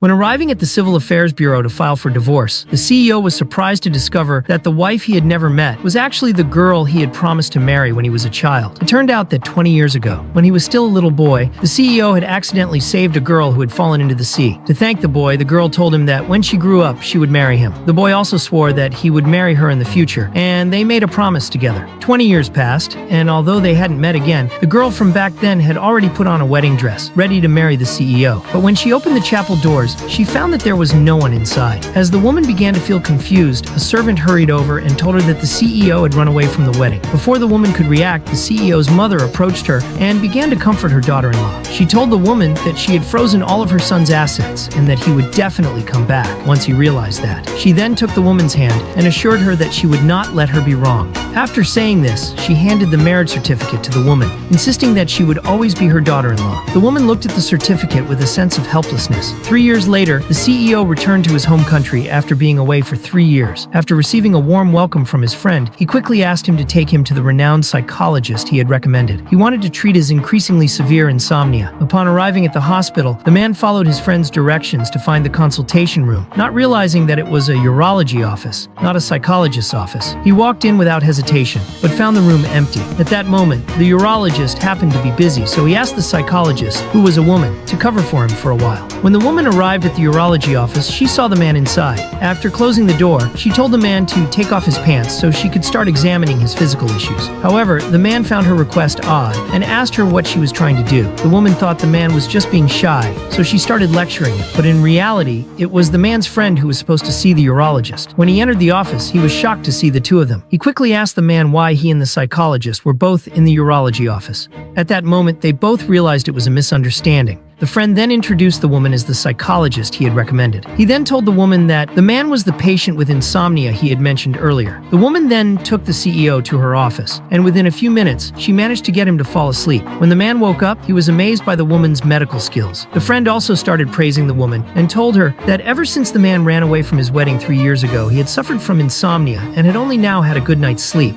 When arriving at the Civil Affairs Bureau to file for divorce, the CEO was surprised to discover that the wife he had never met was actually the girl he had promised to marry when he was a child. It turned out that 20 years ago, when he was still a little boy, the CEO had accidentally saved a girl who had fallen into the sea. To thank the boy, the girl told him that when she grew up, she would marry him. The boy also swore that he would marry her in the future, and they made a promise together. 20 years passed, and although they hadn't met again, the girl from back then had already put on a wedding dress, ready to marry the CEO. But when she opened the chapel doors, she found that there was no one inside. As the woman began to feel confused, a servant hurried over and told her that the CEO had run away from the wedding. Before the woman could react, the CEO's mother approached her and began to comfort her daughter-in-law. She told the woman that she had frozen all of her son's assets and that he would definitely come back once he realized that. She then took the woman's hand and assured her that she would not let her be wrong. After saying this, she handed the marriage certificate to the woman, insisting that she would always be her daughter-in-law. The woman looked at the certificate with a sense of helplessness. 3 years later, the CEO returned to his home country after being away for 3 years. After receiving a warm welcome from his friend, he quickly asked him to take him to the renowned psychologist he had recommended. He wanted to treat his increasingly severe insomnia. Upon arriving at the hospital, the man followed his friend's directions to find the consultation room, not realizing that it was a urology office, not a psychologist's office. He walked in without hesitation, but found the room empty. At that moment, the urologist happened to be busy, so he asked the psychologist, who was a woman, to cover for him for a while. When the woman arrived at the urology office, she saw the man inside. After closing the door, she told the man to take off his pants so she could start examining his physical issues. However, the man found her request odd and asked her what she was trying to do. The woman thought the man was just being shy, so she started lecturing him. But in reality, it was the man's friend who was supposed to see the urologist. When he entered the office, he was shocked to see the two of them. He quickly asked the man why he and the psychologist were both in the urology office. At that moment, they both realized it was a misunderstanding. The friend then introduced the woman as the psychologist he had recommended. He then told the woman that the man was the patient with insomnia he had mentioned earlier. The woman then took the CEO to her office, and within a few minutes, she managed to get him to fall asleep. When the man woke up, he was amazed by the woman's medical skills. The friend also started praising the woman and told her that ever since the man ran away from his wedding 3 years ago, he had suffered from insomnia and had only now had a good night's sleep.